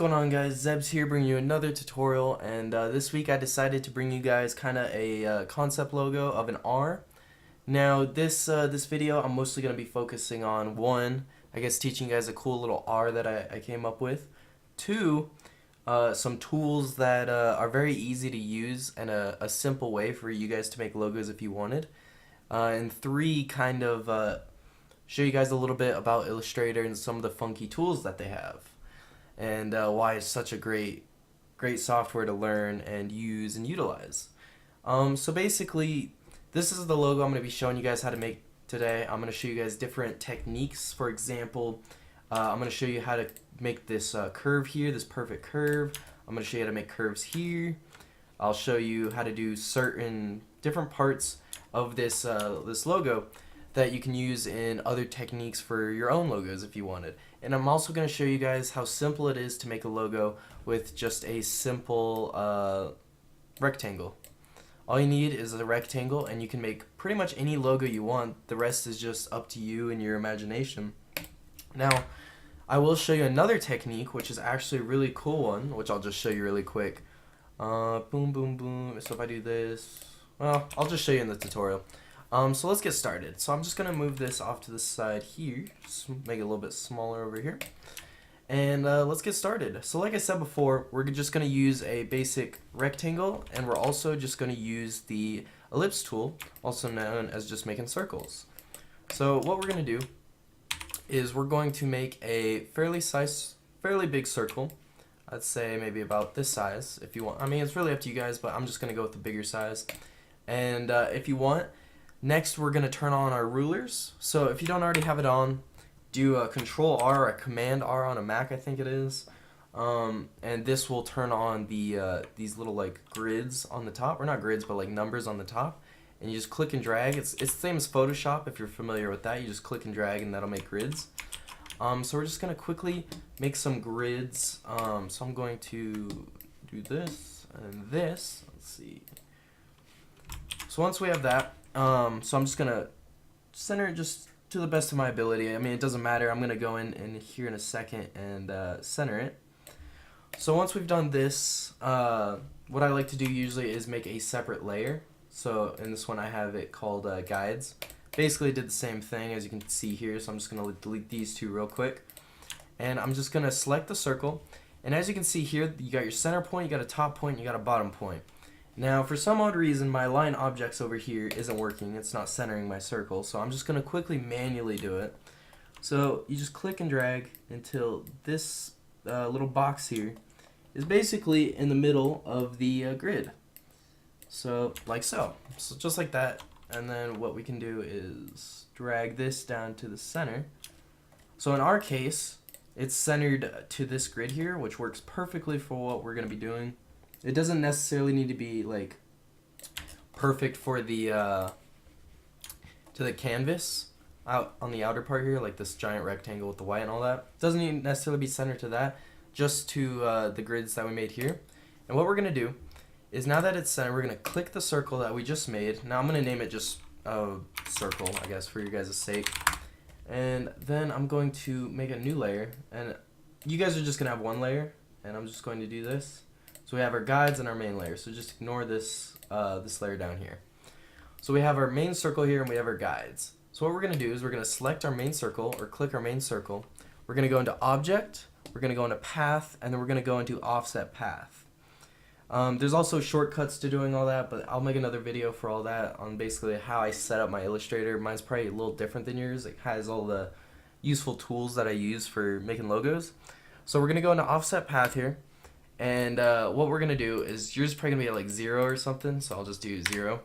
going on, guys? Zebs here, bringing you another tutorial, and this week I decided to bring you guys kind of a concept logo of an R. Now this video I'm mostly going to be focusing on one, I guess teaching you guys a cool little R that I came up with. Two, some tools that are very easy to use and a simple way for you guys to make logos if you wanted. And three, kind of show you guys a little bit about Illustrator and some of the funky tools that they have. And why it's such a great software to learn and use and utilize. So basically, this is the logo I'm going to be showing you guys how to make today. I'm going to show you guys different techniques. For example, I'm going to show you how to make this curve here, this perfect curve. I'm going to show you how to make curves here. I'll show you how to do certain different parts of this this logo that you can use in other techniques for your own logos if you wanted. And I'm also going to show you guys how simple it is to make a logo with just a simple rectangle. All you need is a rectangle, and you can make pretty much any logo you want. The rest is just up to you and your imagination. Now, I will show you another technique, which is actually a really cool one, which I'll just show you really quick. Boom, boom, boom. So if I do this, well, I'll just show you in the tutorial. So let's get started. So I'm just going to move this off to the side here, just make it a little bit smaller over here. And let's get started. So like I said before, we're just going to use a basic rectangle, and we're also just going to use the ellipse tool, also known as just making circles. So what we're going to do is we're going to make a fairly big circle. I'd say maybe about this size if you want. I mean, it's really up to you guys, but I'm just going to go with the bigger size. And if you want, next we're going to turn on our rulers. So if you don't already have it on, do a Control R or a Command R on a Mac, I think it is. And this will turn on the these little like grids on the top, or not grids, but like numbers on the top. And you just click and drag. It's the same as Photoshop if you're familiar with that. You just click and drag and that'll make grids. So we're just going to quickly make some grids. So I'm going to do this and this. Let's see. So once we have that, so I'm just going to center it just to the best of my ability. I mean, it doesn't matter. I'm going to go in here in a second and center it. So once we've done this, what I like to do usually is make a separate layer. So in this one I have it called guides. Basically did the same thing as you can see here, so I'm just going to delete these two real quick. And I'm just going to select the circle. And as you can see here, you got your center point, you got a top point, you got a bottom point. Now, for some odd reason, my line objects over here isn't working. It's not centering my circle, so I'm just going to quickly manually do it. So you just click and drag until this little box here is basically in the middle of the grid. So, like so. So just like that. And then what we can do is drag this down to the center. So in our case, it's centered to this grid here, which works perfectly for what we're going to be doing. It doesn't necessarily need to be like perfect for the to the canvas out on the outer part here, like this giant rectangle with the white and all that. It doesn't even necessarily be centered to that, just to the grids that we made here. And what we're gonna do is, now that it's centered, we're gonna click the circle that we just made. Now I'm gonna name it just circle, I guess, for your guys' sake. And then I'm going to make a new layer, and you guys are just gonna have one layer, and I'm just going to do this. So we have our guides and our main layer. So just ignore this this layer down here. So we have our main circle here, and we have our guides. So what we're going to do is we're going to select our main circle, or click our main circle. We're going to go into Object, we're going to go into Path, and then we're going to go into Offset Path. There's also shortcuts to doing all that, but I'll make another video for all that on basically how I set up my Illustrator. Mine's probably a little different than yours. It has all the useful tools that I use for making logos. So we're going to go into Offset Path here. And what we're going to do is, yours is probably going to be at like 0 or something, so I'll just do 0.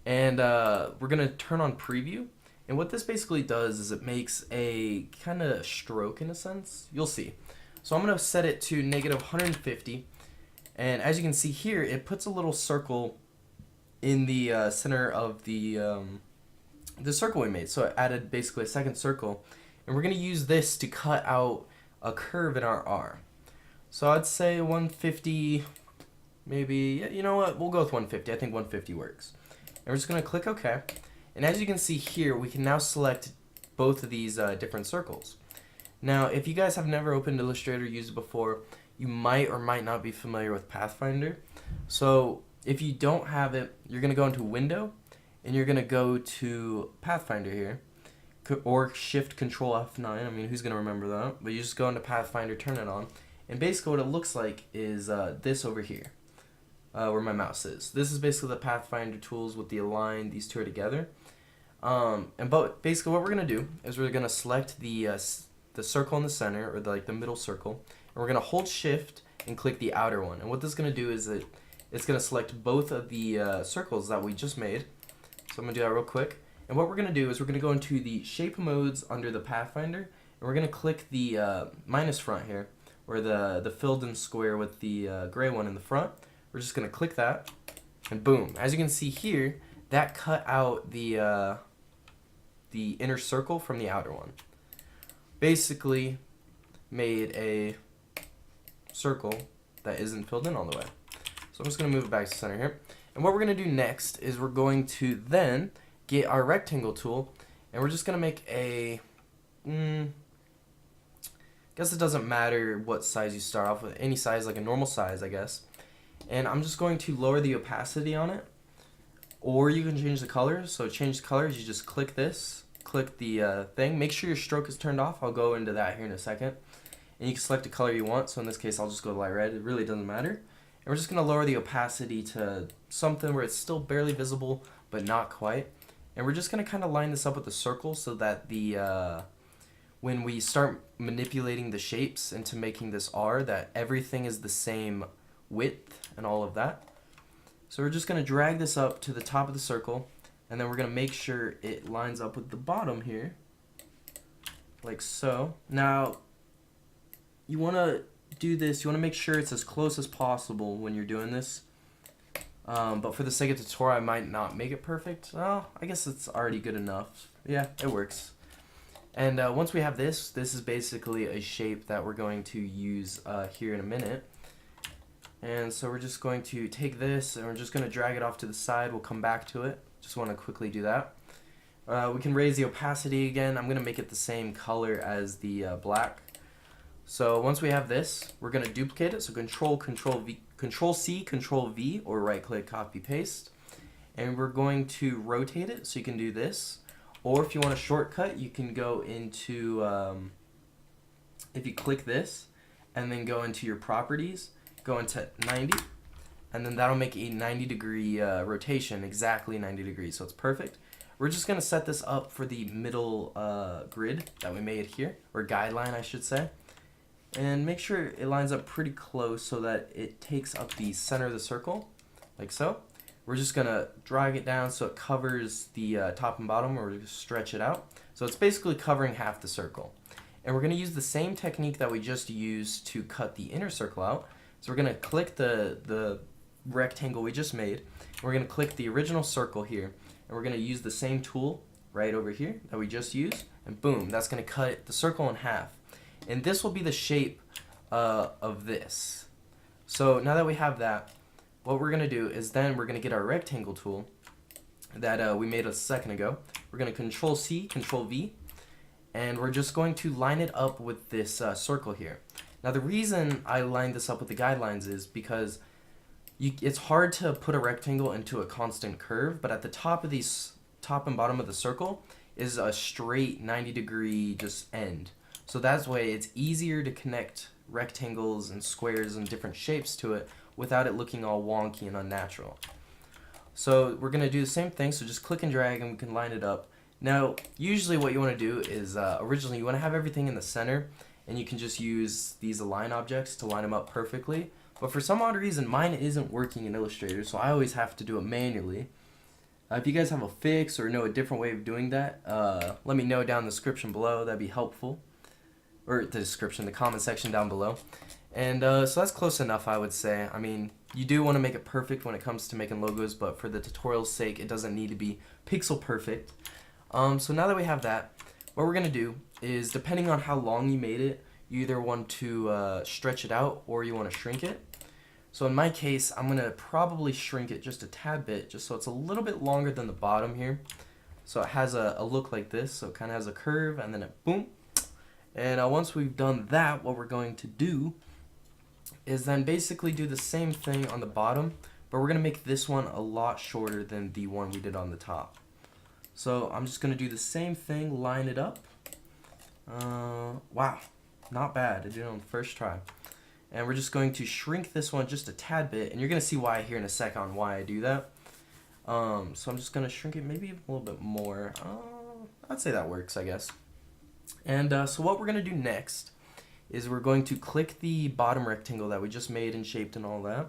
And we're going to turn on Preview. And what this basically does is it makes a kind of stroke in a sense. You'll see. So I'm going to set it to -150. And as you can see here, it puts a little circle in the center of the circle we made. So it added basically a second circle. And we're going to use this to cut out a curve in our R. So I'd say 150, maybe, you know what, we'll go with 150. I think 150 works. And we're just going to click OK. And as you can see here, we can now select both of these different circles. Now, if you guys have never opened Illustrator, used it before, you might or might not be familiar with Pathfinder. So if you don't have it, you're going to go into Window, and you're going to go to Pathfinder here, or Shift Control F9. I mean, who's going to remember that? But you just go into Pathfinder, turn it on, and basically what it looks like is this over here, where my mouse is. This is basically the Pathfinder tools with the align. These two are together. But basically what we're going to do is we're going to select the circle in the center, or the middle circle, and we're going to hold Shift and click the outer one. And what this is going to do is it's going to select both of the circles that we just made. So I'm going to do that real quick. And what we're going to do is we're going to go into the shape modes under the Pathfinder, and we're going to click the minus front here, or the filled in square with the gray one in the front. We're just going to click that, and boom. As you can see here, that cut out the inner circle from the outer one. Basically made a circle that isn't filled in all the way. So I'm just going to move it back to center here. And what we're going to do next is we're going to then get our rectangle tool, and we're just going to make a, guess it doesn't matter what size you start off with, any size, like a normal size, I guess. And I'm just going to lower the opacity on it, or you can change the colors. So change the colors, you just click this, click the thing. Make sure your stroke is turned off. I'll go into that here in a second. And you can select the color you want. So in this case, I'll just go light red. It really doesn't matter. And we're just going to lower the opacity to something where it's still barely visible, but not quite. And we're just going to kind of line this up with the circle so that when we start manipulating the shapes into making this R, that everything is the same width and all of that. So we're just going to drag this up to the top of the circle, and then we're going to make sure it lines up with the bottom here, like so. Now, you want to do this, you want to make sure it's as close as possible when you're doing this. But for the sake of the tutorial, I might not make it perfect. Well, I guess it's already good enough. Yeah, it works. And once we have this is basically a shape that we're going to use here in a minute. And so we're just going to take this and we're just going to drag it off to the side. We'll come back to it. Just want to quickly do that. We can raise the opacity again. I'm going to make it the same color as the black. So once we have this, we're going to duplicate it. So Control C, Control V, or right click, copy, paste. And we're going to rotate it. So you can do this. Or if you want a shortcut, you can go into, if you click this and then go into your properties, go into 90, and then that'll make a 90-degree rotation, exactly 90 degrees, so it's perfect. We're just going to set this up for the middle grid that we made here, or guideline I should say, and make sure it lines up pretty close so that it takes up the center of the circle, like so. We're just going to drag it down so it covers the top and bottom, or we're going to stretch it out. So it's basically covering half the circle. And we're going to use the same technique that we just used to cut the inner circle out. So we're going to click the rectangle we just made. We're going to click the original circle here. And we're going to use the same tool right over here that we just used. And boom, that's going to cut the circle in half. And this will be the shape of this. So now that we have that, what we're going to do is then we're going to get our rectangle tool that we made a second ago. We're going to Control C, Control V. And we're just going to line it up with this circle here. Now the reason I lined this up with the guidelines is because it's hard to put a rectangle into a constant curve, but at the top of these top and bottom of the circle is a straight 90-degree just end. So that's why it's easier to connect rectangles and squares and different shapes to it without it looking all wonky and unnatural. So we're going to do the same thing, so just click and drag and we can line it up. Now usually what you want to do is originally you want to have everything in the center, and you can just use these align objects to line them up perfectly. But for some odd reason, mine isn't working in Illustrator, so I always have to do it manually. If you guys have a fix or know a different way of doing that, let me know down in the description below. That'd be helpful. Or the comment section down below. And so that's close enough, I would say. I mean, you do want to make it perfect when it comes to making logos, but for the tutorial's sake, it doesn't need to be pixel perfect. So now that we have that, what we're going to do is, depending on how long you made it, you either want to stretch it out or you want to shrink it. So in my case, I'm going to probably shrink it just a tad bit, just so it's a little bit longer than the bottom here. So it has a look like this, so it kind of has a curve, and then it boom. And once we've done that, what we're going to do is then basically do the same thing on the bottom, but we're going to make this one a lot shorter than the one we did on the top. So I'm just going to do the same thing, line it up. Wow, not bad. I did it on the first try. And we're just going to shrink this one just a tad bit, and you're going to see why here in a sec on why I do that. So I'm just going to shrink it maybe a little bit more. I'd say that works, I guess. And so what we're going to do next is we're going to click the bottom rectangle that we just made and shaped and all that.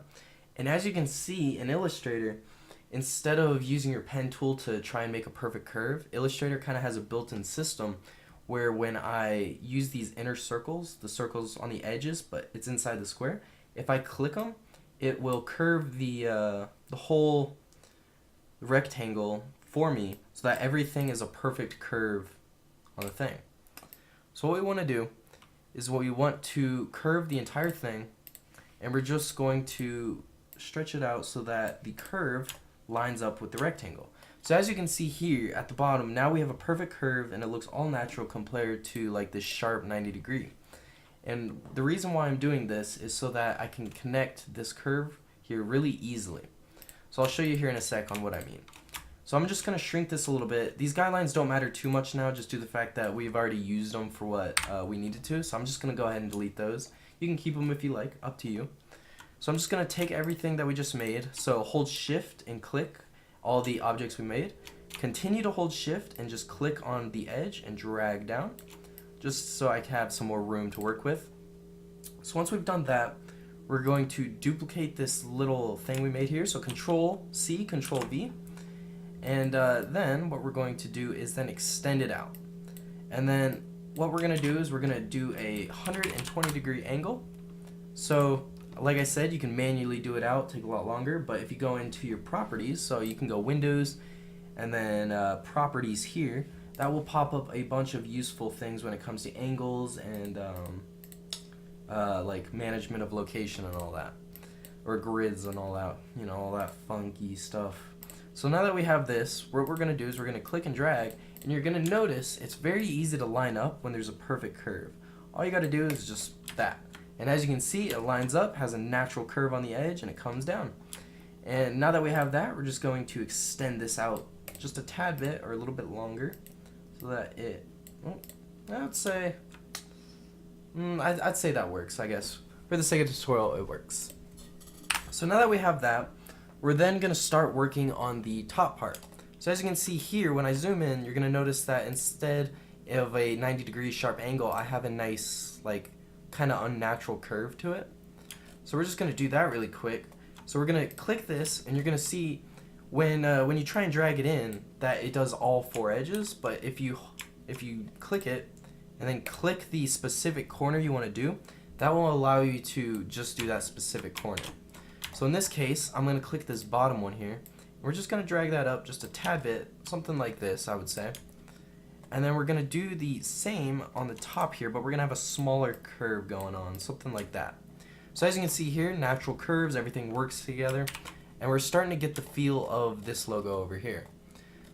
And as you can see in Illustrator, instead of using your pen tool to try and make a perfect curve, Illustrator kind of has a built-in system where when I use these inner circles, the circles on the edges, but it's inside the square, if I click them, it will curve the whole rectangle for me so that everything is a perfect curve on the thing. So what we want to do is we want to curve the entire thing, and we're just going to stretch it out so that the curve lines up with the rectangle. So as you can see here at the bottom, now we have a perfect curve and it looks all natural compared to like this sharp 90-degree. And the reason why I'm doing this is so that I can connect this curve here really easily. So I'll show you here in a sec on what I mean. So I'm just going to shrink this a little bit. These guidelines don't matter too much now, just due to the fact that we've already used them for what we needed to. So I'm just going to go ahead and delete those. You can keep them if you like, up to you. So I'm just going to take everything that we just made. So hold shift and click all the objects we made. Continue to hold shift and just click on the edge and drag down, just so I can have some more room to work with. So once we've done that, we're going to duplicate this little thing we made here. So Control C, Control V. And then what we're going to do is then extend it out. And then what we're going to do is we're going to do a 120-degree angle. So like I said, you can manually do it out, take a lot longer, but if you go into your properties, so you can go Windows and then properties here, that will pop up a bunch of useful things when it comes to angles and like management of location and all that, or grids and all that, you know, all that funky stuff. So now that we have this, what we're going to do is we're going to click and drag, and you're going to notice it's very easy to line up when there's a perfect curve. All you got to do is just that. And as you can see, it lines up, has a natural curve on the edge, and it comes down. And now that we have that, we're just going to extend this out just a tad bit or a little bit longer so that it, well, I'd say that works, I guess. For the sake of the tutorial, it works. So now that we have that, we're then going to start working on the top part. So as you can see here, when I zoom in, you're going to notice that instead of a 90-degree sharp angle, I have a nice, like, kind of unnatural curve to it. So we're just going to do that really quick. So we're going to click this, and you're going to see when you try and drag it in that it does all four edges, but if you click it and then click the specific corner you want to do, that will allow you to just do that specific corner. So in this case, I'm going to click this bottom one here. We're just going to drag that up just a tad bit, something like this, I would say. And then we're going to do the same on the top here, but we're going to have a smaller curve going on, something like that. So as you can see here, natural curves, everything works together, and we're starting to get the feel of this logo over here.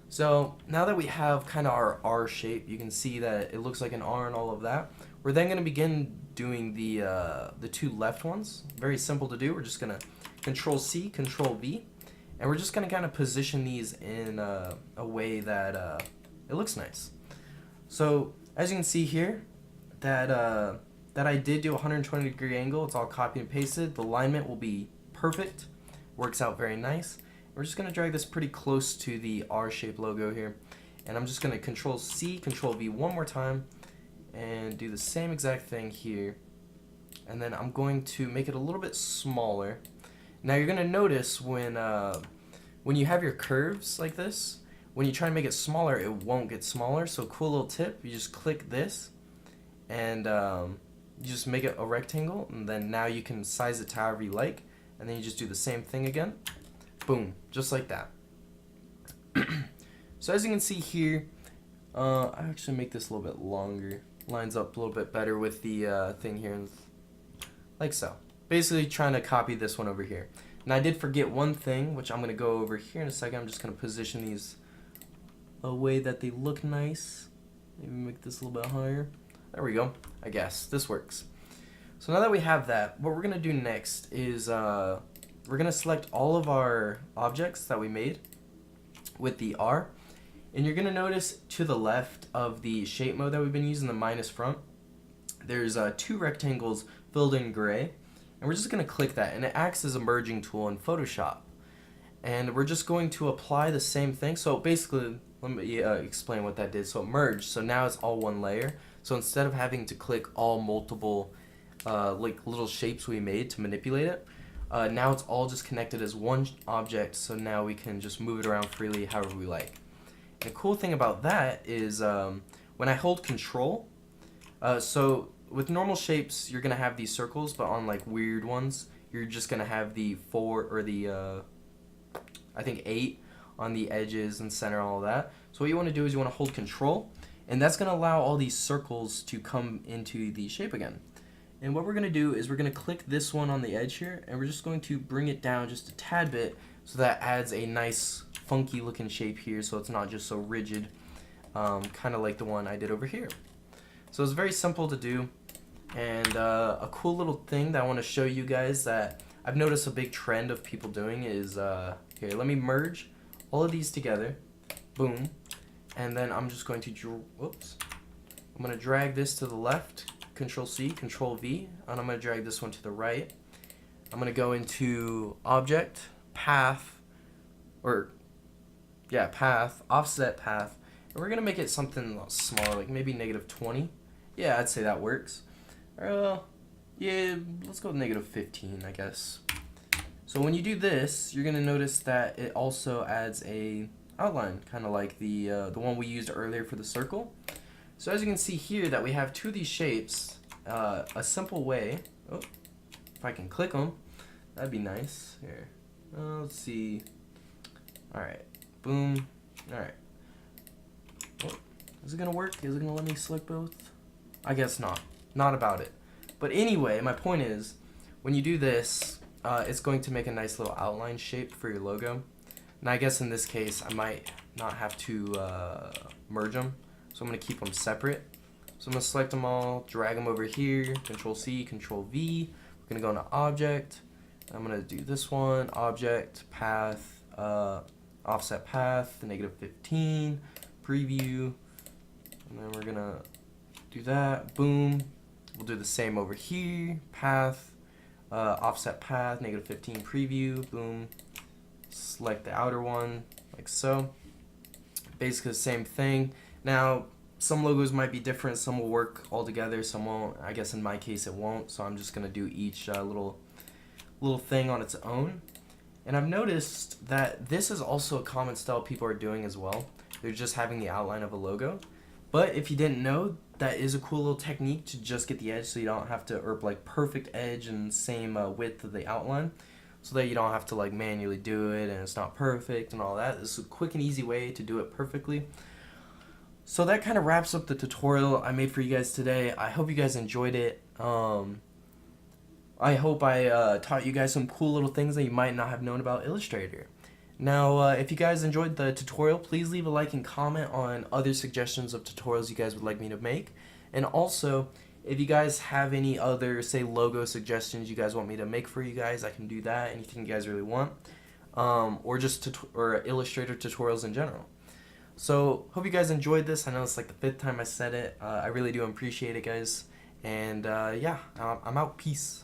So now that we have kind of our R shape, you can see that it looks like an R and all of that. We're then going to begin doing the two left ones. Very simple to do. We're just going to Control C, Control V, and we're just going to kind of position these in a way that it looks nice. So as you can see here, that I did do a 120-degree angle. It's all copy and pasted. The alignment will be perfect. Works out very nice. We're just going to drag this pretty close to the R-shaped logo here. And I'm just going to Control C, Control V one more time and do the same exact thing here. And then I'm going to make it a little bit smaller. Now you're going to notice when you have your curves like this, when you try and make it smaller, it won't get smaller. So cool little tip, you just click this and you just make it a rectangle, and then now you can size it to however you like, and then you just do the same thing again. Boom, just like that. So as you can see here, I actually make this a little bit longer. Lines up a little bit better with the thing here, like so. Basically trying to copy this one over here. And I did forget one thing, which I'm going to go over here in a second. I'm just going to position these a way that they look nice. Maybe make this a little bit higher. There we go. I guess this works. So now that we have that, what we're going to do next is we're going to select all of our objects that we made with the R. And you're going to notice to the left of the shape mode that we've been using, the minus front, there's 2 rectangles filled in gray. And we're just going to click that, and it acts as a merging tool in Photoshop. And we're just going to apply the same thing. So basically, let me explain what that did. So it merged, so now it's all one layer. So instead of having to click all multiple like little shapes we made to manipulate it, now it's all just connected as one object, so now we can just move it around freely however we like. The cool thing about that is when I hold control, so with normal shapes you're gonna have these circles, but on like weird ones you're just gonna have the 4 or the I think 8 on the edges and center, all of that. So what you want to do is you want to hold control, and that's going to allow all these circles to come into the shape again. And what we're going to do is we're going to click this one on the edge here, and we're just going to bring it down just a tad bit, so that adds a nice funky looking shape here, so it's not just so rigid, kind of like the one I did over here. So it's very simple to do, and a cool little thing that I want to show you guys that I've noticed a big trend of people doing is, here, let me merge all of these together, boom, and then I'm just going to, I'm going to drag this to the left, Control C, Control V, and I'm going to drag this one to the right. I'm going to go into Object, Path, Path, Offset Path, and we're going to make it something smaller, like maybe -20. Yeah, I'd say that works. Yeah, let's go with -15, I guess. So when you do this, you're gonna notice that it also adds a outline, kind of like the one we used earlier for the circle. So as you can see here, that we have 2 of these shapes. A simple way. Oh, if I can click them, that'd be nice. Here, let's see. All right, boom. All right. Oh, is it gonna work? Is it gonna let me select both? I guess not. Not about it. But anyway, my point is, when you do this, it's going to make a nice little outline shape for your logo. And I guess in this case, I might not have to merge them. So I'm going to keep them separate. So I'm going to select them all, drag them over here, Control C, Control V. We're going to go into Object. I'm going to do this one, Object, Path, Offset Path, -15, Preview. And then we're going to do that, boom. We'll do the same over here, Path, Offset Path, -15, Preview, boom. Select the outer one, like so. Basically the same thing. Now, some logos might be different, some will work all together, some won't. I guess in my case it won't, so I'm just gonna do each little thing on its own. And I've noticed that this is also a common style people are doing as well. They're just having the outline of a logo. But if you didn't know, that is a cool little technique to just get the edge, so you don't have to, or like perfect edge and same width of the outline, so that you don't have to like manually do it and it's not perfect and all that. This is a quick and easy way to do it perfectly. So that kind of wraps up the tutorial I made for you guys today. I hope you guys enjoyed it. I hope I taught you guys some cool little things that you might not have known about Illustrator. Now, if you guys enjoyed the tutorial, please leave a like and comment on other suggestions of tutorials you guys would like me to make. And also, if you guys have any other, say, logo suggestions you guys want me to make for you guys, I can do that, anything you guys really want. Or just Illustrator tutorials in general. So, hope you guys enjoyed this. I know it's like the 5th time I said it. I really do appreciate it, guys. And yeah, I'm out. Peace.